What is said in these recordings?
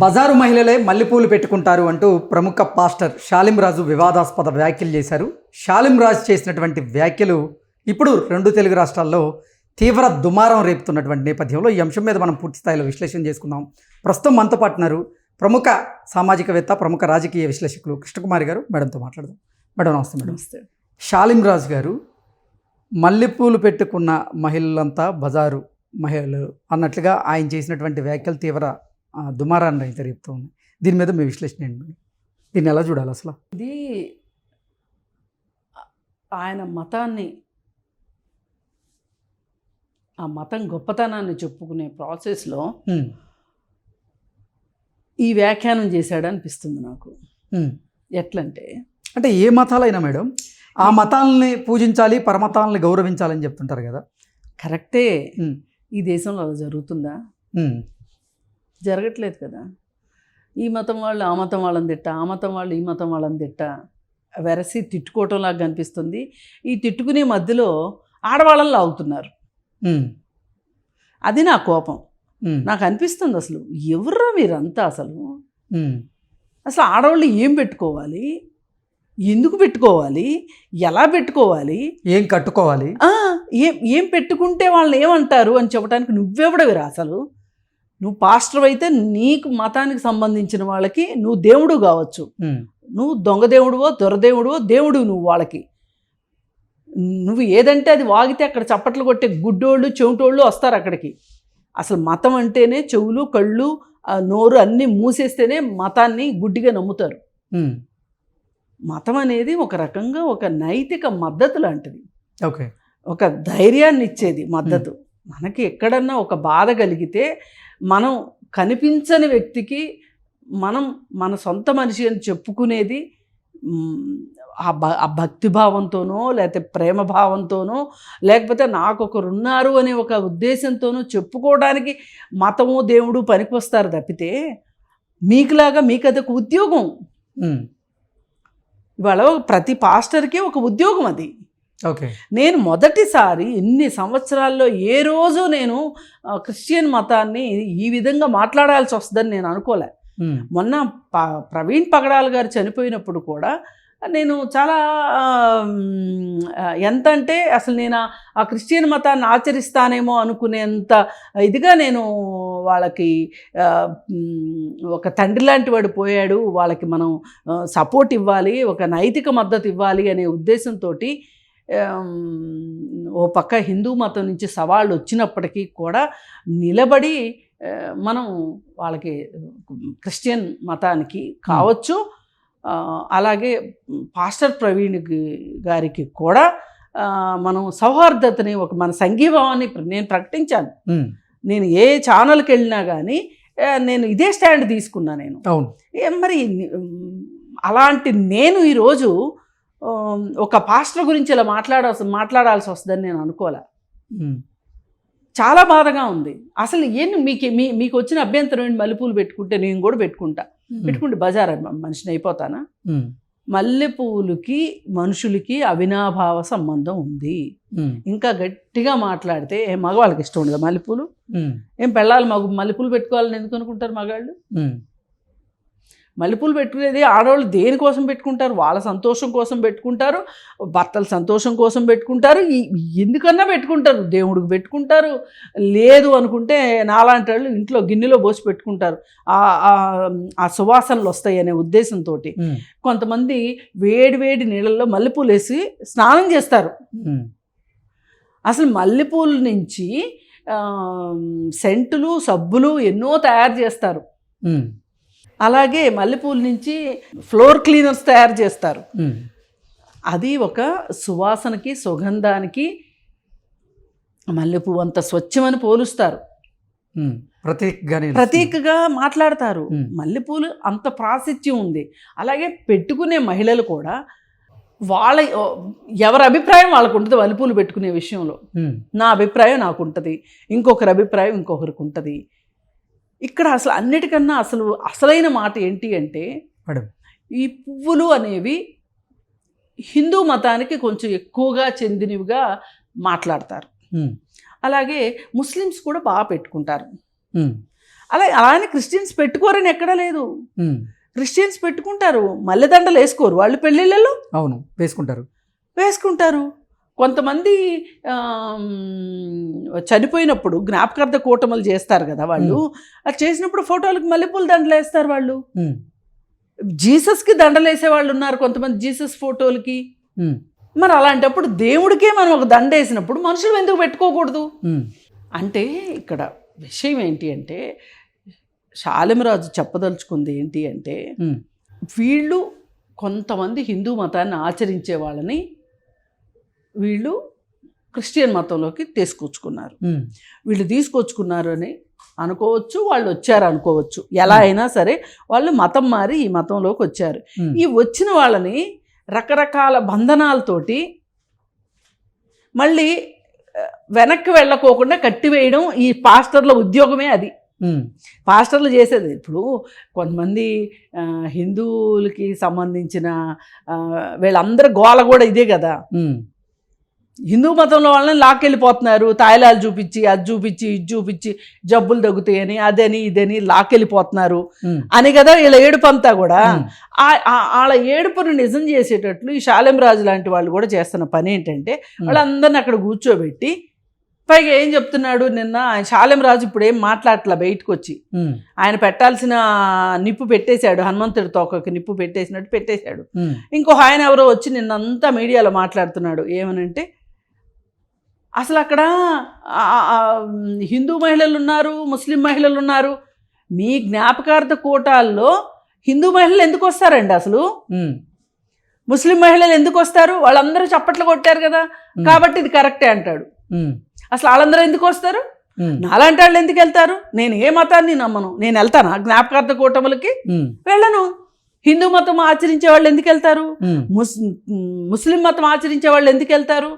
బజారు మహిళలే మల్లెపూలు పెట్టుకుంటారు అంటూ ప్రముఖ పాస్టర్ షాలిం రాజు వివాదాస్పద వ్యాఖ్యలు చేశారు. షాలిం రాజు చేసినటువంటి వ్యాఖ్యలు ఇప్పుడు రెండు తెలుగు రాష్ట్రాల్లో తీవ్ర దుమారం రేపుతున్నటువంటి నేపథ్యంలో ఈ అంశం మీద మనం పూర్తి స్థాయిలో విశ్లేషణ చేసుకుందాం. ప్రస్తుతం మనతో పాటున్నారు ప్రముఖ సామాజికవేత్త, ప్రముఖ రాజకీయ విశ్లేషకులు కృష్ణకుమారి గారు. మేడంతో మాట్లాడదాం. మేడం నమస్తే. మేడం నమస్తే. షాలిం రాజు గారు మల్లెపూలు పెట్టుకున్న మహిళలంతా బజారు మహిళలు అన్నట్లుగా ఆయన చేసినటువంటి వ్యాఖ్యలు తీవ్ర దుమారాన్ని అయితే రేపుతూ ఉంది. దీని మీద మీ విశ్లేషణ ఏంటి? దీన్ని ఎలా చూడాలి అసలు? ఇది ఆయన మతాన్ని, ఆ మతం గొప్పతనాన్ని చెప్పుకునే ప్రాసెస్లో ఈ వ్యాఖ్యానం చేశాడు అనిపిస్తుంది నాకు. ఎట్లంటే అంటే ఏ మతాలైనా మేడం ఆ మతాలని పూజించాలి, పరమతాలని గౌరవించాలని చెప్తుంటారు కదా. కరెక్టే. ఈ దేశంలో అలా జరుగుతుందా? జరగట్లేదు కదా. ఈ మతం వాళ్ళు ఆ మతం వాళ్ళని తిట్ట, ఆ మతం వాళ్ళు ఈ మతం వాళ్ళని తిట్ట, వెరసి తిట్టుకోవటంలాగా కనిపిస్తుంది. ఈ తిట్టుకునే మధ్యలో ఆడవాళ్ళని లాగుతున్నారు. అది నా కోపం. నాకు అనిపిస్తుంది అసలు ఎవర్రా మీరంతా, అసలు ఆడవాళ్ళు ఏం పెట్టుకోవాలి, ఎందుకు పెట్టుకోవాలి, ఎలా పెట్టుకోవాలి, ఏం కట్టుకోవాలి, ఏం పెట్టుకుంటే వాళ్ళని ఏమంటారు అని చెప్పడానికి నువ్వెవడవిరా అసలు? నువ్వు పాస్టర్ అయితే నీకు మతానికి సంబంధించిన వాళ్ళకి నువ్వు దేవుడు కావచ్చు, నువ్వు దొంగ దేవుడువో దొరదేవుడువో దేవుడు నువ్వు వాళ్ళకి. నువ్వు ఏదంటే అది వాగితే అక్కడ చప్పట్లు కొట్టే గుడ్డోళ్ళు చెవిటోళ్ళు వస్తారు అక్కడికి. అసలు మతం అంటేనే చెవులు కళ్ళు నోరు అన్నీ మూసేస్తేనే మతాన్ని గుడ్డిగా నమ్ముతారు. మతం అనేది ఒక రకంగా ఒక నైతిక మద్దతు లాంటిది. ఓకే, ఒక ధైర్యాన్ని ఇచ్చేది మద్దతు. మనకి ఎక్కడన్నా ఒక బాధ కలిగితే మనం కనిపించని వ్యక్తికి మనం మన సొంత మనిషి అని చెప్పుకునేది ఆ భక్తిభావంతోనో లేకపోతే ప్రేమ భావంతోనో లేకపోతే నాకు ఒకరున్నారు అనే ఒక ఉద్దేశంతోనో చెప్పుకోవడానికి మతము దేవుడు పనికొస్తారు తప్పితే మీకులాగా మీకు అదొక ఉద్యోగం. ఇవాళ ప్రతి పాస్టర్కి ఒక ఉద్యోగం అది. ఓకే, నేను మొదటిసారి ఇన్ని సంవత్సరాల్లో ఏ రోజు నేను క్రిస్టియన్ మతాన్ని ఈ విధంగా మాట్లాడాల్సి వస్తుందని నేను అనుకోలే. మొన్న ప్రవీణ్ పగడాల్ గారు చనిపోయినప్పుడు కూడా నేను చాలా ఎంత అంటే అసలు నేను ఆ క్రిస్టియన్ మతాన్ని ఆచరిస్తానేమో అనుకునేంత ఇదిగా నేను వాళ్ళకి ఒక తండ్రి లాంటి వాడు పోయాడు, వాళ్ళకి మనం సపోర్ట్ ఇవ్వాలి, ఒక నైతిక మద్దతు ఇవ్వాలి అనే ఉద్దేశంతో ఓ పక్క హిందూ మతం నుంచి సవాళ్ళు వచ్చినప్పటికీ కూడా నిలబడి మనం వాళ్ళకి క్రిస్టియన్ మతానికి కావచ్చు, అలాగే పాస్టర్ ప్రవీణ్ గారికి కూడా మనం సౌహార్దతని ఒక మన సంఘీభావాన్ని నేను ప్రకటించాను. నేను ఏ ఛానల్కి వెళ్ళినా కానీ నేను ఇదే స్టాండ్ తీసుకున్నా. నేను మరి అలాంటి నేను ఈరోజు ఒక పాస్టర్ గురించి ఇలా మాట్లాడాల్సి వస్తుందని నేను అనుకోలే. చాలా బాధగా ఉంది. అసలు ఏంటి మీకు వచ్చిన అభ్యంతరం ఏంటి? మల్లెపూలు పెట్టుకుంటే నేను కూడా పెట్టుకుంటే బజార్ మనిషిని అయిపోతానా? మల్లెపూలుకి మనుషులకి అవినాభావ సంబంధం ఉంది. ఇంకా గట్టిగా మాట్లాడితే మగవాళ్ళకి ఇష్టం ఉండదు మల్లెపూలు. ఏం పెళ్ళాలి మల్లెపూలు పెట్టుకోవాలని ఎందుకు అనుకుంటారు మగాళ్ళు? మల్లెపూలు పెట్టుకునేది ఆడవాళ్ళు దేనికోసం పెట్టుకుంటారు? వాళ్ళ సంతోషం కోసం పెట్టుకుంటారు, భర్తల సంతోషం కోసం పెట్టుకుంటారు, ఎందుకన్నా పెట్టుకుంటారు, దేవుడికి పెట్టుకుంటారు. లేదు అనుకుంటే నాలాంటి వాళ్ళు ఇంట్లో గిన్నెలో పోసి పెట్టుకుంటారు, ఆ సువాసనలు వస్తాయి అనే ఉద్దేశంతో. కొంతమంది వేడి వేడి నీళ్ళల్లో మల్లెపూలు వేసి స్నానం చేస్తారు. అసలు మల్లెపూల నుంచి సెంటులు సబ్బులు ఎన్నో తయారు చేస్తారు. అలాగే మల్లెపూల నుంచి ఫ్లోర్ క్లీనర్స్ తయారు చేస్తారు. అది ఒక సువాసనకి సుగంధానికి మల్లెపూ అంత స్వచ్ఛమని పోలుస్తారు, ప్రతీకగా మాట్లాడతారు. మల్లెపూలు అంత ప్రాశస్త్యం ఉంది. అలాగే పెట్టుకునే మహిళలు కూడా ఎవరి అభిప్రాయం వాళ్ళకు ఉంటుంది మల్లెపూలు పెట్టుకునే విషయంలో. నా అభిప్రాయం నాకు ఉంటుంది, ఇంకొకరి అభిప్రాయం ఇంకొకరికి ఉంటుంది. ఇక్కడ అసలు అన్నిటికన్నా అసలైన మాట ఏంటి అంటే ఈ పువ్వులు అనేవి హిందూ మతానికి కొంచెం ఎక్కువగా చెందినవిగా మాట్లాడతారు. అలాగే ముస్లిమ్స్ కూడా బాగా పెట్టుకుంటారు. అలానే క్రిస్టియన్స్ పెట్టుకోరని ఎక్కడా లేదు. ఉమ్. క్రిస్టియన్స్ పెట్టుకుంటారు, మల్లెదండలు వేసుకోరు వాళ్ళు పెళ్ళిళ్ళలో. అవును, వేసుకుంటారు. కొంతమంది చనిపోయినప్పుడు జ్ఞాపకార్థ కూటములు చేస్తారు కదా వాళ్ళు, అది చేసినప్పుడు ఫోటోలకు మల్లెపూల దండలు వేస్తారు వాళ్ళు. జీసస్కి దండలు వేసే వాళ్ళు ఉన్నారు కొంతమంది, జీసస్ ఫోటోలకి. మరి అలాంటప్పుడు దేవుడికే మనం ఒక దండ వేసినప్పుడు మనుషులు ఎందుకు పెట్టుకోకూడదు? అంటే ఇక్కడ విషయం ఏంటి అంటే, శాలిమరాజు చెప్పదలుచుకుంది ఏంటి అంటే, వీళ్ళు కొంతమంది హిందూ మతాన్ని ఆచరించే వాళ్ళని వీళ్ళు క్రిస్టియన్ మతంలోకి తీసుకొచ్చుకున్నారు. వీళ్ళు తీసుకొచ్చుకున్నారు అని అనుకోవచ్చు, వాళ్ళు వచ్చారు అనుకోవచ్చు, ఎలా అయినా సరే వాళ్ళు మతం మారి ఈ మతంలోకి వచ్చారు. ఈ వచ్చిన వాళ్ళని రకరకాల బంధనాలతోటి మళ్ళీ వెనక్కి వెళ్ళకోకుండా కట్టివేయడం ఈ పాస్టర్ల ఉద్యోగమే. అది పాస్టర్లు చేసేది. ఇప్పుడు కొంతమంది హిందువులకి సంబంధించిన వీళ్ళందరి గోల కూడా ఇదే కదా. హిందూ మతంలో వాళ్ళని లాక్కెళ్ళిపోతున్నారు, తాయిలాలు చూపించి, అది చూపించి, ఇది చూపించి, జబ్బులు తగ్గుతాయని, అదని ఇదని లాక్కెళ్ళిపోతున్నారు అని కదా వీళ్ళ ఏడుపు అంతా కూడా. వాళ్ళ ఏడుపును నిజం చేసేటట్లు ఈ శాలిమరాజు లాంటి వాళ్ళు కూడా చేస్తున్న పని ఏంటంటే, వాళ్ళందరిని అక్కడ కూర్చోబెట్టి, పైగా ఏం చెప్తున్నాడు నిన్న శాలిమరాజు, ఇప్పుడు ఏం మాట్లాడట్లా బయటకు వచ్చి, ఆయన పెట్టాల్సిన నిప్పు పెట్టేశాడు, హనుమంతుడి తోకకి నిప్పు పెట్టేసినట్టు పెట్టేశాడు. ఇంకో ఆయన ఎవరో వచ్చి నిన్నంతా మీడియాలో మాట్లాడుతున్నాడు. ఏమనంటే, అసలు అక్కడ హిందూ మహిళలు ఉన్నారు, ముస్లిం మహిళలు ఉన్నారు, మీ జ్ఞాపకార్థ కూటాల్లో హిందూ మహిళలు ఎందుకు వస్తారండి? అసలు ముస్లిం మహిళలు ఎందుకు వస్తారు? వాళ్ళందరూ చప్పట్లు కొట్టారు కదా, కాబట్టి ఇది కరెక్టే అంటాడు. అసలు వాళ్ళందరూ ఎందుకు వస్తారు? నాలాంటి వాళ్ళు ఎందుకు వెళ్తారు? నేను ఏ మతాన్ని నమ్మను, నేను వెళ్తానా జ్ఞాపకార్థ కూటములకి? వెళ్ళను. హిందూ మతం ఆచరించే వాళ్ళు ఎందుకు వెళ్తారు? ముస్లిం మతం ఆచరించే వాళ్ళు ఎందుకు వెళ్తారు?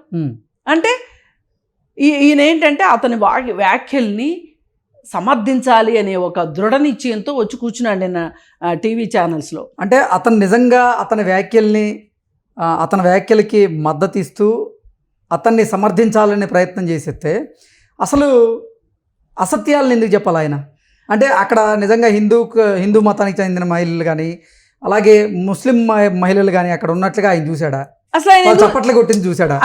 అంటే ఈయన ఏంటంటే అతని వ్యాఖ్యల్ని సమర్థించాలి అనే ఒక దృఢ నిశ్చయంతో వచ్చి కూర్చున్నాడు నిన్న టీవీ ఛానల్స్లో. అంటే అతను నిజంగా అతని వ్యాఖ్యలకి మద్దతు ఇస్తూ అతన్ని సమర్థించాలనే ప్రయత్నం చేసేస్తే అసలు అసత్యాలను ఎందుకు చెప్పాలి ఆయన? అంటే అక్కడ నిజంగా హిందూ మతానికి చెందిన మహిళలు కానీ, అలాగే ముస్లిం మహిళలు కానీ అక్కడ ఉన్నట్లుగా ఆయన చూశాడా? అసలు ఆయన చప్పట్లు కొట్టింది చూశాడా?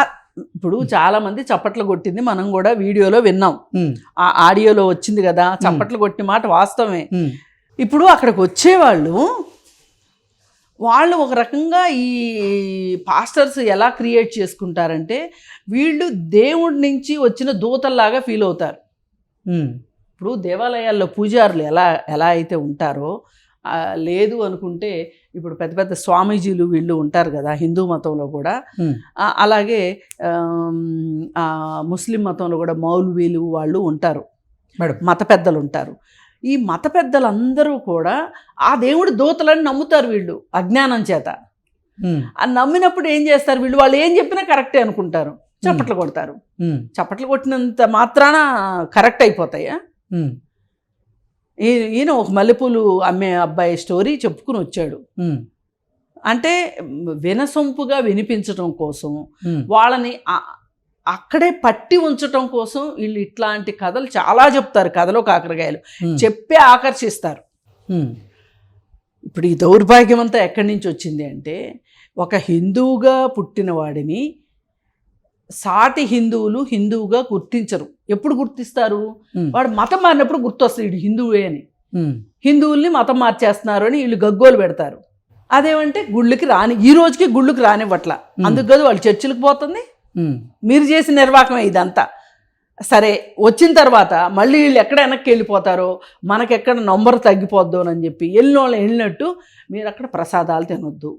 ఇప్పుడు చాలా మంది చప్పట్లు కొట్టింది మనం కూడా వీడియోలో విన్నాం, ఆ ఆడియోలో వచ్చింది కదా, చప్పట్లు కొట్టిన మాట వాస్తవమే. ఇప్పుడు అక్కడికి వచ్చేవాళ్ళు ఒక రకంగా ఈ పాస్టర్స్ ఎలా క్రియేట్ చేసుకుంటారంటే, వీళ్ళు దేవుడి నుంచి వచ్చిన దూతల్లాగా ఫీల్ అవుతారు. ఇప్పుడు దేవాలయాల్లో పూజారులు ఎలా అయితే ఉంటారో, లేదు అనుకుంటే ఇప్పుడు పెద్ద పెద్ద స్వామీజీలు వీళ్ళు ఉంటారు కదా హిందూ మతంలో కూడా, అలాగే ముస్లిం మతంలో కూడా మౌల్వీలు వాళ్ళు ఉంటారు, మత పెద్దలు ఉంటారు. ఈ మత పెద్దలందరూ కూడా ఆ దేవుడి దూతలని నమ్ముతారు వీళ్ళు అజ్ఞానం చేత. నమ్మినప్పుడు ఏం చేస్తారు వీళ్ళు? వాళ్ళు ఏం చెప్పినా కరెక్టే అనుకుంటారు, చప్పట్లు కొడతారు. చప్పట్లు కొట్టినంత మాత్రాన కరెక్ట్ అయిపోతాయా? ఈయన ఒక మల్లెపూలు అమ్మే అబ్బాయి స్టోరీ చెప్పుకుని వచ్చాడు. అంటే వినసొంపుగా వినిపించటం కోసం, వాళ్ళని అక్కడే పట్టి ఉంచటం కోసం వీళ్ళు ఇట్లాంటి కథలు చాలా చెప్తారు, కథలో కాకరకాయలు చెప్పే ఆకర్షిస్తారు. ఇప్పుడు ఈ దౌర్భాగ్యం అంతా ఎక్కడి నుంచి వచ్చింది అంటే, ఒక హిందువుగా పుట్టిన వాడిని సాటి హిందువులు హిందువుగా గుర్తించరు. ఎప్పుడు గుర్తిస్తారు? వాడు మతం మారినప్పుడు గుర్తొస్తుంది వీడు హిందువే అని. హిందువుల్ని మతం మార్చేస్తున్నారు అని వీళ్ళు గగ్గోలు పెడతారు. అదేమంటే గుళ్ళకి ఈ రోజుకి గుళ్ళకి రానివ్వట్ల. అందుకు కదా వాళ్ళు చర్చిలకు పోతుంది. మీరు చేసిన నిర్వాహకమే ఇదంతా. సరే, వచ్చిన తర్వాత మళ్ళీ వీళ్ళు ఎక్కడ వెనక్కి వెళ్ళిపోతారో, మనకెక్కడ నంబర్ తగ్గిపోద్దు అని చెప్పి వెళ్ళినట్టు మీరు అక్కడ ప్రసాదాలు తినొద్దు,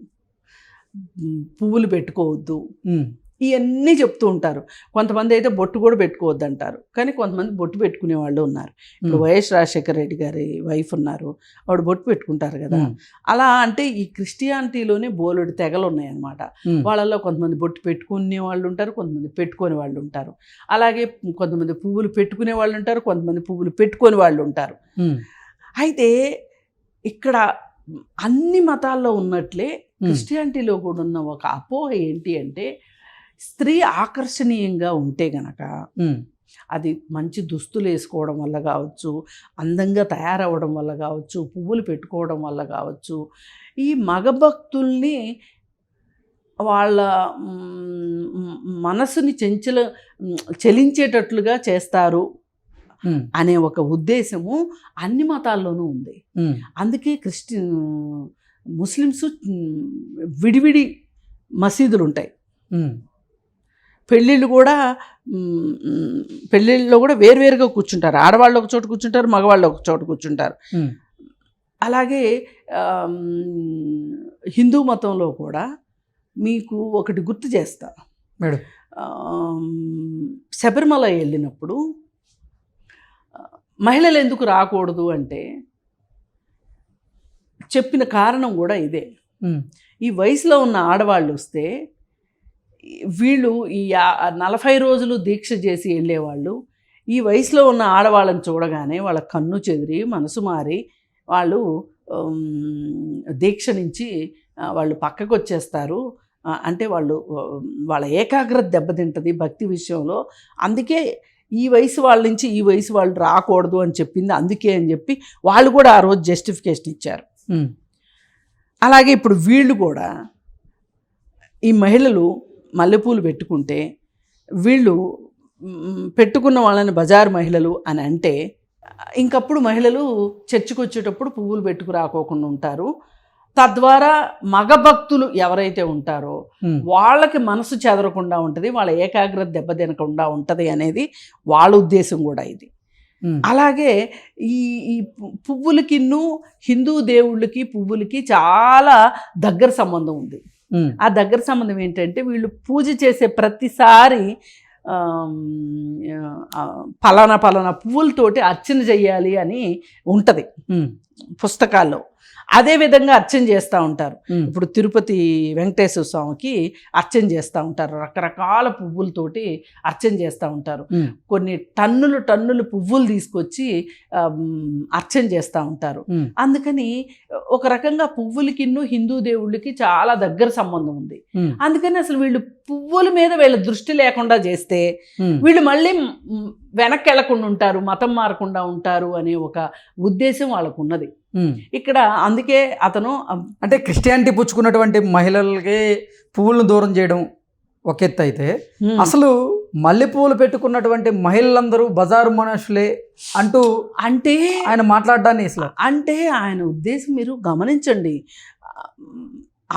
పువ్వులు పెట్టుకోవద్దు, ఇవన్నీ చెప్తూ ఉంటారు. కొంతమంది అయితే బొట్టు కూడా పెట్టుకోవద్దు అంటారు, కానీ కొంతమంది బొట్టు పెట్టుకునే వాళ్ళు ఉన్నారు. ఇప్పుడు వైఎస్ రాజశేఖర రెడ్డి గారి వైఫ్ ఉన్నారు, ఆవిడ బొట్టు పెట్టుకుంటారు కదా. అలా అంటే ఈ క్రిస్టియానిటీలోనే బోలెడు తెగలు ఉన్నాయన్నమాట. వాళ్ళల్లో కొంతమంది బొట్టు పెట్టుకునే వాళ్ళు ఉంటారు, కొంతమంది పెట్టుకునే వాళ్ళు ఉంటారు. అలాగే కొంతమంది పువ్వులు పెట్టుకునే వాళ్ళు ఉంటారు, కొంతమంది పువ్వులు పెట్టుకునే వాళ్ళు ఉంటారు. అయితే ఇక్కడ అన్ని మతాల్లో ఉన్నట్లే క్రిస్టియానిటీలో కూడా ఉన్న ఒక అపోహ ఏంటి అంటే, స్త్రీ ఆకర్షణీయంగా ఉంటే గనక అది మంచి దుస్తులు వేసుకోవడం వల్ల కావచ్చు, అందంగా తయారవ్వడం వల్ల కావచ్చు, పువ్వులు పెట్టుకోవడం వల్ల కావచ్చు, ఈ మగ భక్తుల్ని వాళ్ళ మనసుని చలించేటట్లుగా చేస్తారు అనే ఒక ఉద్దేశము అన్ని మతాల్లోనూ ఉంది. అందుకే ముస్లిమ్స్ విడివిడి మసీదులు ఉంటాయి. పెళ్ళిళ్ళు కూడా వేరువేరుగా కూర్చుంటారు. ఆడవాళ్ళు ఒక చోట కూర్చుంటారు, మగవాళ్ళు ఒక చోట కూర్చుంటారు. అలాగే హిందూ మతంలో కూడా మీకు ఒకటి గుర్తు చేస్తా మేడం. శబరిమల వెళ్ళినప్పుడు మహిళలు ఎందుకు రాకూడదు అంటే చెప్పిన కారణం కూడా ఇదే. ఈ వయసులో ఉన్న ఆడవాళ్ళు వస్తే వీళ్ళు ఈ 40 రోజులు దీక్ష చేసి వెళ్ళేవాళ్ళు ఈ వయసులో ఉన్న ఆడవాళ్ళని చూడగానే వాళ్ళ కన్ను చెదిరి మనసు మారి వాళ్ళు దీక్ష నుంచి వాళ్ళు పక్కకు వచ్చేస్తారు. అంటే వాళ్ళ ఏకాగ్రత దెబ్బతింటుంది భక్తి విషయంలో. అందుకే ఈ వయసు వాళ్ళ నుంచి ఈ వయసు వాళ్ళు రాకూడదు అని చెప్పింది అందుకే అని చెప్పి వాళ్ళు కూడా ఆ రోజు జస్టిఫికేషన్ ఇచ్చారు. అలాగే ఇప్పుడు వీళ్ళు కూడా ఈ మహిళలు మల్లెపూలు పెట్టుకుంటే వీళ్ళు పెట్టుకున్న వాళ్ళని బజారు మహిళలు అని అంటే ఇంకప్పుడు మహిళలు చర్చికి వచ్చేటప్పుడు పువ్వులు పెట్టుకు రాకోకుండా ఉంటారు. తద్వారా మగ భక్తులు ఎవరైతే ఉంటారో వాళ్ళకి మనసు చెదరకుండా ఉంటుంది, వాళ్ళ ఏకాగ్రత దెబ్బతినకుండా ఉంటుంది అనేది వాళ్ళ ఉద్దేశం కూడా ఇది. అలాగే ఈ పువ్వులకిన్ను హిందూ దేవుళ్ళకి పువ్వులకి చాలా దగ్గర సంబంధం ఉంది. ఆ దగ్గర సంబంధం ఏంటంటే వీళ్ళు పూజ చేసే ప్రతిసారి పలానా పువ్వులతోటి అర్చన చెయ్యాలి అని ఉంటుంది పుస్తకాల్లో. అదే విధంగా అర్చన చేస్తూ ఉంటారు. ఇప్పుడు తిరుపతి వెంకటేశ్వర స్వామికి అర్చన చేస్తూ ఉంటారు, రకరకాల పువ్వులతోటి అర్చన చేస్తూ ఉంటారు. కొన్ని టన్నులు పువ్వులు తీసుకొచ్చి అర్చన చేస్తూ ఉంటారు. అందుకని ఒక రకంగా పువ్వులకిన్ను హిందూ దేవుళ్ళకి చాలా దగ్గర సంబంధం ఉంది. అందుకని అసలు వీళ్ళు పువ్వుల మీద వీళ్ళ దృష్టి లేకుండా చేస్తే వీళ్ళు మళ్ళీ వెనక్కి వెళ్లకుండా ఉంటారు, మతం మారకుండా ఉంటారు అనే ఒక ఉద్దేశం వాళ్ళకు ఉన్నది ఇక్కడ. అందుకే అతను అంటే క్రిస్టియానిటీ పుచ్చుకున్నటువంటి మహిళలకి పువ్వులను దూరం చేయడం ఒక ఎత్తు అయితే అసలు మల్లెపూలు పెట్టుకున్నటువంటి మహిళలందరూ బజారు మనుషులే అంటూ అంటే ఆయన మాట్లాడడాన్ని అసలు అంటే ఆయన ఉద్దేశం మీరు గమనించండి.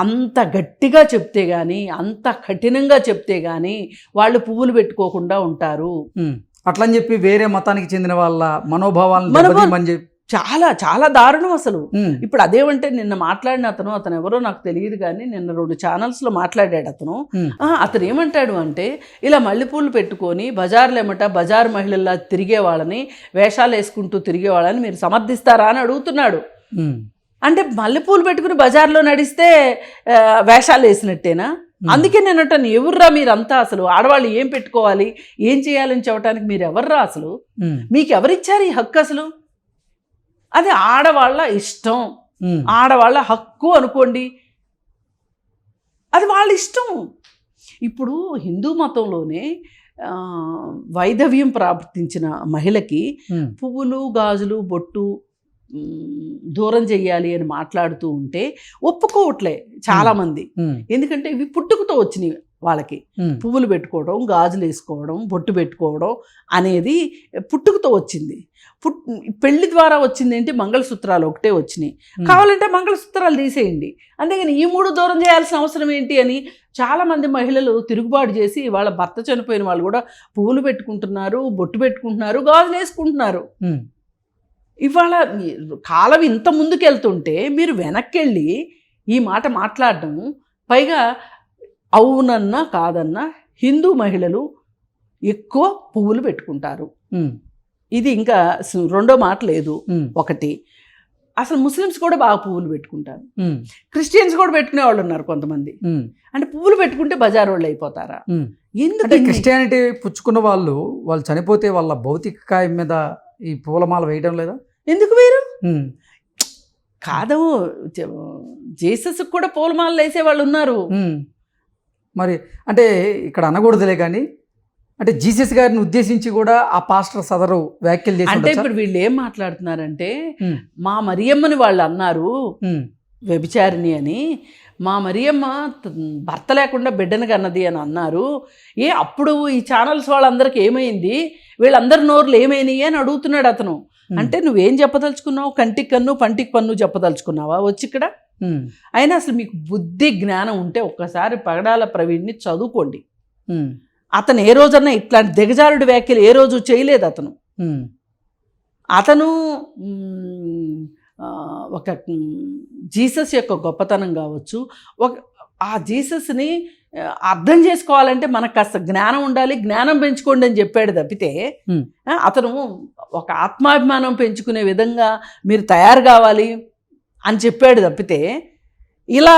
అంత గట్టిగా చెప్తే గాని అంత కఠినంగా చెప్తే గాని వాళ్ళు పువ్వులు పెట్టుకోకుండా ఉంటారు. అట్లని చెప్పి వేరే మతానికి చెందిన వాళ్ళ మనోభావాలను చాలా చాలా దారుణం అసలు. ఇప్పుడు అదేమంటే నిన్న మాట్లాడిన అతను ఎవరో నాకు తెలియదు కానీ నిన్న 2 ఛానల్స్లో మాట్లాడాడు అతను ఏమంటాడు అంటే ఇలా మల్లెపూలు పెట్టుకొని బజారు మహిళల్లా తిరిగే వాళ్ళని వేషాలు వేసుకుంటూ తిరిగే వాళ్ళని మీరు సమర్థిస్తారా అని అడుగుతున్నాడు. అంటే మల్లెపూలు పెట్టుకుని బజార్లో నడిస్తే వేషాలు వేసినట్టేనా? అందుకే నేను అంటాను, ఎవర్రా మీరంతా? అసలు ఆడవాళ్ళు ఏం పెట్టుకోవాలి ఏం చేయాలని చెప్పడానికి మీరు ఎవర్రా? అసలు మీకు ఎవరిచ్చారు ఈ హక్కు? అసలు అది ఆడవాళ్ళ ఇష్టం, ఆడవాళ్ళ హక్కు అనుకోండి, అది వాళ్ళ ఇష్టం. ఇప్పుడు హిందూ మతంలోనే వైధవ్యం ప్రాప్తించిన మహిళకి పువ్వులు గాజులు బొట్టు దూరం చెయ్యాలి అని మాట్లాడుతూ ఉంటే ఒప్పుకోవట్లే చాలామంది. ఎందుకంటే ఇవి పుట్టుకతో వచ్చినవి వాళ్ళకి. పువ్వులు పెట్టుకోవడం, గాజులు వేసుకోవడం, బొట్టు పెట్టుకోవడం అనేది పుట్టుకతో వచ్చింది. పెళ్లి ద్వారా వచ్చింది ఏంటి? మంగళసూత్రాలు ఒకటే వచ్చినాయి. కావాలంటే మంగళసూత్రాలు తీసేయండి, అంతేగాని ఈ 3 దూరం చేయాల్సిన అవసరం ఏంటి అని చాలామంది మహిళలు తిరుగుబాటు చేసి వాళ్ళ భర్త చనిపోయిన వాళ్ళు కూడా పువ్వులు పెట్టుకుంటున్నారు, బొట్టు పెట్టుకుంటున్నారు, గాజులు వేసుకుంటున్నారు. ఇవాళ కాలం ఇంత ముందుకెళ్తుంటే మీరు వెనక్కి వెళ్ళి ఈ మాట మాట్లాడడం, పైగా అవునన్నా కాదన్నా హిందూ మహిళలు ఎక్కువ పువ్వులు పెట్టుకుంటారు. ఇది ఇంకా రెండో మాట లేదు. ఒకటి, అసలు ముస్లిమ్స్ కూడా బాగా పువ్వులు పెట్టుకుంటారు, క్రిస్టియన్స్ కూడా పెట్టుకునే వాళ్ళు ఉన్నారు కొంతమంది. అంటే పువ్వులు పెట్టుకుంటే బజార్ వాళ్ళు అయిపోతారా? ఎందుకంటే క్రిస్టియానిటీ పుచ్చుకున్న వాళ్ళు చనిపోతే వాళ్ళ భౌతిక కాయం మీద ఈ పూలమాల వేయడం లేదా? ఎందుకు వేరు కాదు, జీసస్ కూడా పూలమాలలు వేసే వాళ్ళు ఉన్నారు. మరి అంటే ఇక్కడ అనకూడదులే కానీ అంటే జీసస్ గారిని ఉద్దేశించి కూడా ఆ పాస్టర్ సదరు వ్యాఖ్యలు చేసి అంటే ఉండొచ్చా? ఇప్పుడు వీళ్ళు ఏం మాట్లాడుతున్నారంటే ఉమ్, మా మరియమ్మని వాళ్ళు అన్నారు ఉమ్, వ్యభిచారిణి అని, మా మరియమ్మ భర్త లేకుండా బిడ్డను కన్నది అని అన్నారు. అప్పుడు ఈ ఛానల్స్ వాళ్ళందరికీ ఏమైంది, వీళ్ళందరి నోర్లు ఏమైనాయి అని అడుగుతున్నాడు అతను. అంటే నువ్వేం చెప్పదలుచుకున్నావు? కంటికి కన్ను పంటికి పన్ను చెప్పదలుచుకున్నావా వచ్చి ఇక్కడ? ఉమ్, అయినా అసలు మీకు బుద్ధి జ్ఞానం ఉంటే ఒక్కసారి పగడాల ప్రవీణ్ని చదువుకోండి. ఉమ్, అతను ఏ రోజన్నా ఇట్లాంటి దిగజారుడు వ్యాఖ్యలు ఏ రోజు చేయలేదు అతను. ఉమ్, అతను ఒక జీసస్ యొక్క గొప్పతనం కావచ్చు, ఆ జీసస్ని అర్థం చేసుకోవాలంటే మనకు కాస్త జ్ఞానం ఉండాలి, జ్ఞానం పెంచుకోండి అని చెప్పాడు తప్పితే అతను ఒక ఆత్మాభిమానం పెంచుకునే విధంగా మీరు తయారు కావాలి అని చెప్పాడు తప్పితే ఇలా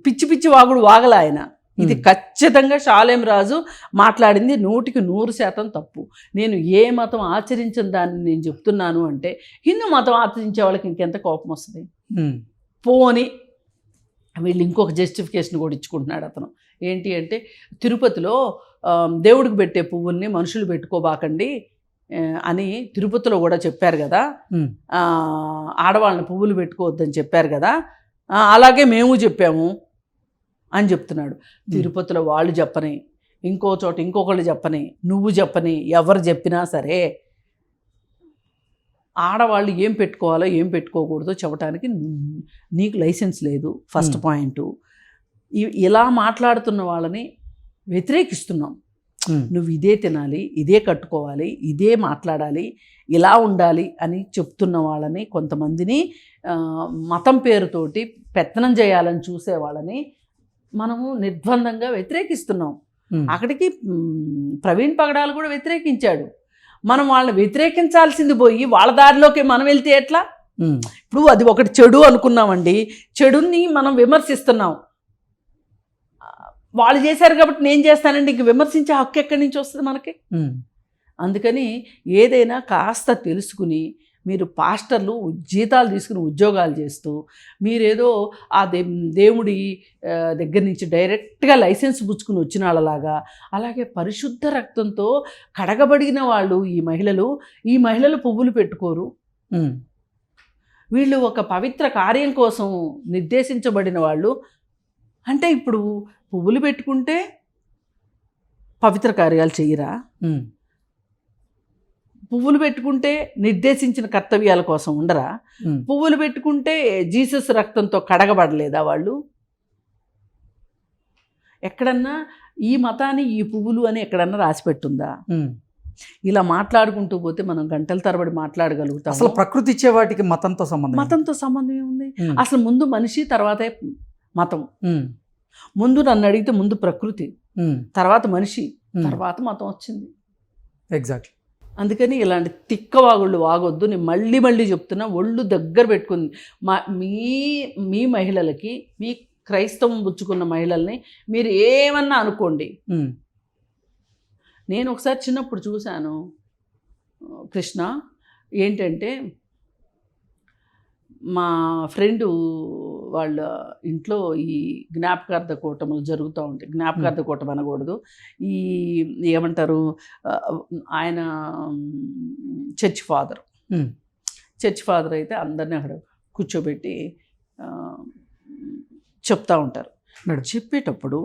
పిచ్చి పిచ్చి వాగుడు వాగల ఆయన. ఇది ఖచ్చితంగా షాలేం రాజు మాట్లాడింది 100% తప్పు. నేను ఏ మతం ఆచరించిన దాన్ని నేను చెప్తున్నాను అంటే హిందూ మతం ఆచరించే వాళ్ళకి ఇంకెంత కోపం వస్తుంది. పోని వీళ్ళు ఇంకొక జస్టిఫికేషన్ కూడా ఇచ్చుకుంటున్నాడు అతను. ఏంటి అంటే తిరుపతిలో దేవుడికి పెట్టే పువ్వుల్ని మనుషులు పెట్టుకోబాకండి అని తిరుపతిలో కూడా చెప్పారు కదా, ఆడవాళ్ళని పువ్వులు పెట్టుకోవద్దని చెప్పారు కదా, అలాగే మేము చెప్పాము అని చెప్తున్నాడు. తిరుపతిలో వాళ్ళు చెప్పని, ఇంకో చోట ఇంకొకళ్ళు చెప్పని, నువ్వు చెప్పని, ఎవరు చెప్పినా సరే ఆడవాళ్ళు ఏం పెట్టుకోవాలో ఏం పెట్టుకోకూడదో చెప్పడానికి నీకు లైసెన్స్ లేదు. First point. ఇలా మాట్లాడుతున్న వాళ్ళని వ్యతిరేకిస్తున్నాం. నువ్వు ఇదే తినాలి, ఇదే కట్టుకోవాలి, ఇదే మాట్లాడాలి, ఇలా ఉండాలి అని చెప్తున్న వాళ్ళని, కొంతమందిని మతం పేరుతోటి పెత్తనం చేయాలని చూసే వాళ్ళని మనము నిర్బంధంగా వ్యతిరేకిస్తున్నాం. అక్కడికి ప్రవీణ్ పగడాలు కూడా వ్యతిరేకించాడు. మనం వాళ్ళని వ్యతిరేకించాల్సింది పోయి వాళ్ళ దారిలోకి మనం వెళ్తే ఎట్లా? ఇప్పుడు అది ఒకటి చెడు అనుకున్నామండి, చెడుని మనం విమర్శిస్తున్నాం. వాళ్ళు చేశారు కాబట్టి నేను చేస్తానండి, ఇంక విమర్శించే హక్కు ఎక్కడి నుంచి వస్తుంది మనకి? అందుకని ఏదైనా కాస్త తెలుసుకుని, మీరు పాస్టర్లు జీతాలు తీసుకుని ఉద్యోగాలు చేస్తూ మీరేదో ఆ దేవుడి దగ్గర నుంచి డైరెక్ట్గా లైసెన్స్ పుచ్చుకుని వచ్చిన వాళ్ళలాగా, అలాగే పరిశుద్ధ రక్తంతో కడగబడిన వాళ్ళు ఈ మహిళలు పువ్వులు పెట్టుకోరు. వీళ్ళు ఒక పవిత్ర కార్యం కోసం నిర్దేశించబడిన వాళ్ళు. అంటే ఇప్పుడు పువ్వులు పెట్టుకుంటే పవిత్ర కార్యాలు చెయ్యరా? పువ్వులు పెట్టుకుంటే నిర్దేశించిన కర్తవ్యాల కోసం ఉండరా? పువ్వులు పెట్టుకుంటే జీసస్ రక్తంతో కడగబడలేదా వాళ్ళు? ఎక్కడన్నా ఈ మతాన్ని ఈ పువ్వులు అని ఎక్కడన్నా రాసిపెట్టుందా? ఇలా మాట్లాడుకుంటూ పోతే మనం గంటల తరబడి మాట్లాడగలుగుతాం. అసలు ప్రకృతి ఇచ్చే వాటికి మతంతో సంబంధం ఏముంది? అసలు ముందు మనిషి, తర్వాతే మతం. ముందు నన్ను అడిగితే ముందు ప్రకృతి, తర్వాత మనిషి, తర్వాత మతం వచ్చింది. ఎగ్జాక్ట్లీ. అందుకని ఇలాంటి తిక్కవాగుళ్ళు వాగొద్దు. నేను మళ్ళీ చెప్తున్నా, ఒళ్ళు దగ్గర పెట్టుకుంది. మీ మహిళలకి, మీ క్రైస్తవం పుచ్చుకున్న మహిళల్ని మీరు ఏమన్నా అనుకోండి. నేను ఒకసారి చిన్నప్పుడు చూశాను కృష్ణ, ఏంటంటే మా ఫ్రెండు వాళ్ళ ఇంట్లో ఈ జ్ఞాపకార్థ కూటములు జరుగుతూ ఉంటాయి. జ్ఞాపకార్థ కూటమి అనకూడదు, ఈ ఏమంటారు, ఆయన చర్చ్ ఫాదర్ అయితే అందరినీ అక్కడ కూర్చోబెట్టి చెప్తూ ఉంటారు. చెప్పేటప్పుడు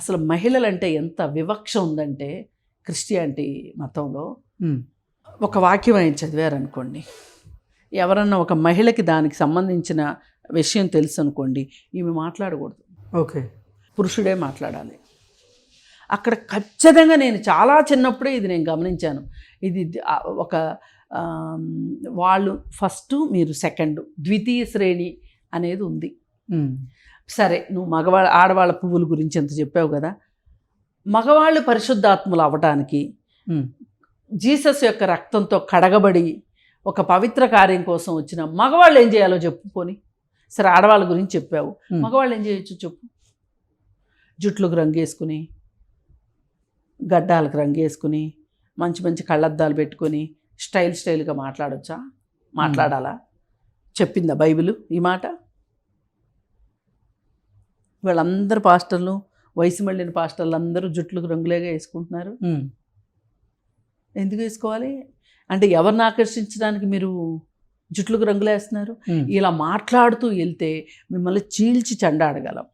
అసలు మహిళలంటే ఎంత వివక్ష ఉందంటే క్రిస్టియానిటీ మతంలో ఒక వాక్యం ఆయన చదివారనుకోండి, ఎవరన్నా ఒక మహిళకి దానికి సంబంధించిన విషయం తెలుసు అనుకోండి, ఈమె మాట్లాడకూడదు. ఓకే, పురుషుడే మాట్లాడాలి. అక్కడ ఖచ్చితంగా నేను చాలా చిన్నప్పుడే ఇది నేను గమనించాను. ఇది ఒక వాళ్ళు ఫస్ట్, మీరు సెకండ్, ద్వితీయ శ్రేణి అనేది ఉంది. సరే, నువ్వు ఆడవాళ్ళ పువ్వుల గురించి ఎంత చెప్పావు కదా, మగవాళ్ళు పరిశుద్ధాత్ములు అవ్వటానికి జీసస్ యొక్క రక్తంతో కడగబడి ఒక పవిత్ర కార్యం కోసం వచ్చిన మగవాళ్ళు ఏం చేయాలో చెప్పు. పోని సరే, ఆడవాళ్ళ గురించి చెప్పావు, మగవాళ్ళు ఏం చేయొచ్చు చెప్పు. జుట్లకు రంగేసుకుని, గడ్డాలకు రంగేసుకుని, మంచి కళ్ళద్దాలు పెట్టుకొని స్టైల్గా మాట్లాడొచ్చా? మాట్లాడాలా? చెప్పిందా బైబిల్ ఈ మాట? వీళ్ళందరు పాస్టర్లు వయసు మళ్ళిన పాస్టర్లు అందరూ జుట్లకు రంగులేగా వేసుకుంటున్నారు. ఎందుకు వేసుకోవాలి? అంటే ఎవరిని ఆకర్షించడానికి మీరు జుట్లకు రంగులేస్తున్నారు? ఇలా మాట్లాడుతూ వెళ్తే మిమ్మల్ని చీల్చి చెండాడగలం.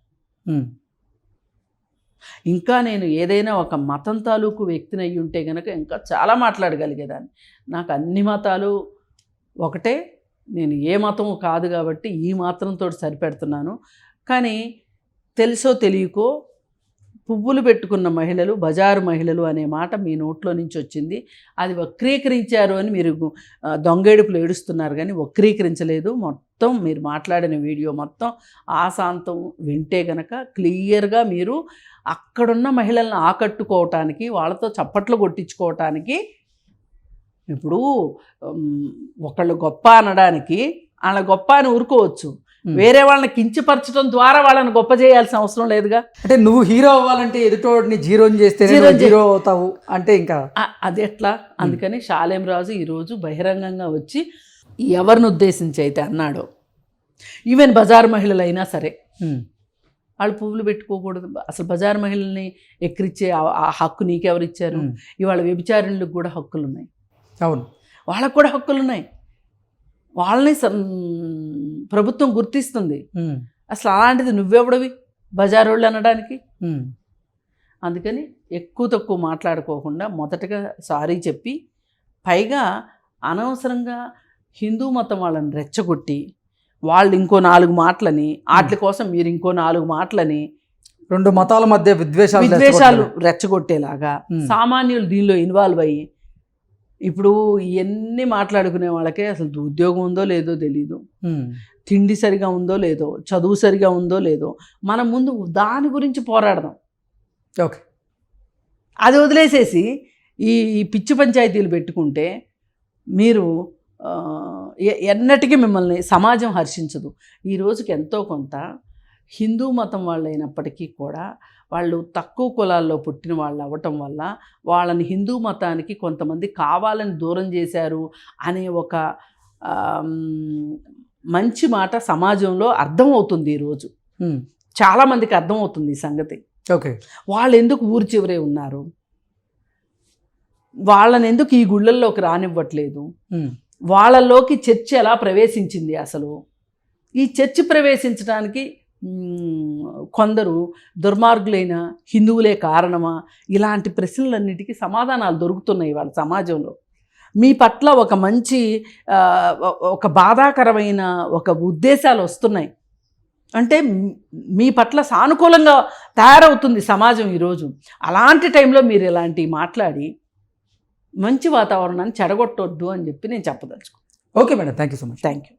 ఇంకా నేను ఏదైనా ఒక మతం తాలూకు వ్యక్తిని అయ్యి ఉంటే కనుక ఇంకా చాలా మాట్లాడగలిగేదాన్ని. నాకు అన్ని మతాలు ఒకటే, నేను ఏ మతము కాదు కాబట్టి ఈ మాత్రంతో సరిపెడుతున్నాను. కానీ తెలుసో తెలియకో పువ్వులు పెట్టుకున్న మహిళలు బజారు మహిళలు అనే మాట మీ నోట్లో నుంచి వచ్చింది. అది వక్రీకరించారు అని మీరు దొంగేడుపులు ఏడుస్తున్నారు, కానీ వక్రీకరించలేదు. మొత్తం మీరు మాట్లాడిన వీడియో మొత్తం ఆశాంతం వింటే గనక క్లియర్గా మీరు అక్కడున్న మహిళలను ఆకట్టుకోవటానికి, వాళ్ళతో చప్పట్లు కొట్టించుకోవటానికి, ఇప్పుడు ఒకళ్ళు గొప్ప అనడానికి వాళ్ళ గొప్ప అని ఊరుకోవచ్చు, వేరే వాళ్ళని కించపరచడం ద్వారా వాళ్ళని గొప్ప చేయాల్సిన అవసరం లేదుగా. అంటే నువ్వు హీరో అవ్వాలంటే ఎదుటోడిని జీరోని చేస్తే జీరో అవుతావు అంటే ఇంకా అది ఎట్లా? అందుకని షాలేం రాజు ఈరోజు బహిరంగంగా వచ్చి ఎవరిని ఉద్దేశించి అయితే అన్నాడో, ఈవెన్ బజారు మహిళలైనా సరే వాళ్ళు పువ్వులు పెట్టుకోకూడదు, అసలు బజారు మహిళల్ని ఎక్కిరిచ్చే ఆ హక్కు నీకెవరిచ్చారు? ఇవాళ వ్యభిచారులకు కూడా హక్కులు ఉన్నాయి. అవును, వాళ్ళకు కూడా హక్కులు ఉన్నాయి. వాళ్ళని ప్రభుత్వం గుర్తిస్తుంది. అసలు అలాంటిది నువ్వెవడవి బజారు వాళ్ళు అనడానికి? అందుకని ఎక్కువ తక్కువ మాట్లాడుకోకుండా మొదటగా సారీ చెప్పి, పైగా అనవసరంగా హిందూ మతం వాళ్ళని రెచ్చగొట్టి వాళ్ళు ఇంకో 4 మాటలని, వాటి కోసం మీరు ఇంకో 4 మాటలని, 2 మతాల మధ్య విద్వేషాలు రెచ్చగొట్టేలాగా సామాన్యులు దీనిలో ఇన్వాల్వ్ అయ్యి, ఇప్పుడు ఇవన్నీ మాట్లాడుకునే వాళ్ళకే అసలు ఉద్యోగం ఉందో లేదో తెలీదు, తిండి సరిగా ఉందో లేదో, చదువు సరిగా ఉందో లేదో. మనం ముందు దాని గురించి పోరాడదాం. ఓకే, అది వదిలేసేసి ఈ పిచ్చి పంచాయతీలు పెట్టుకుంటే మీరు ఎన్నటికీ మిమ్మల్ని సమాజం హర్షించదు. ఈ రోజుకి ఎంతో కొంత హిందూ మతం వాళ్ళు అయినప్పటికీ కూడా వాళ్ళు తక్కువ కులాల్లో పుట్టిన వాళ్ళు అవ్వటం వల్ల వాళ్ళని హిందూ మతానికి కొంతమంది కావాలని దూరం చేశారు అనే ఒక మంచి మాట సమాజంలో అర్థమవుతుంది. ఈరోజు చాలామందికి అర్థమవుతుంది ఈ సంగతి. ఓకే, వాళ్ళు ఎందుకు ఊరి చివరే ఉన్నారు, వాళ్ళని ఎందుకు ఈ గుళ్ళల్లోకి రానివ్వట్లేదు, వాళ్ళలోకి చర్చ్ ఎలా ప్రవేశించింది, అసలు ఈ చర్చ్ ప్రవేశించడానికి కొందరు దుర్మార్గులైన హిందువులే కారణమా? ఇలాంటి ప్రశ్నలన్నిటికీ సమాధానాలు దొరుకుతున్నాయి వాళ్ళ సమాజంలో. మీ పట్ల ఒక మంచి ఒక బాధాకరమైన ఒక ఉద్దేశాలు వస్తున్నాయి అంటే మీ పట్ల సానుకూలంగా తయారవుతుంది సమాజం ఈరోజు. అలాంటి టైంలో మీరు ఇలాంటివి మాట్లాడి మంచి వాతావరణాన్ని చెడగొట్టొద్దు అని చెప్పి నేను చెప్పదలుచుకున్నాను. Okay madam, thank you so much. Thank you.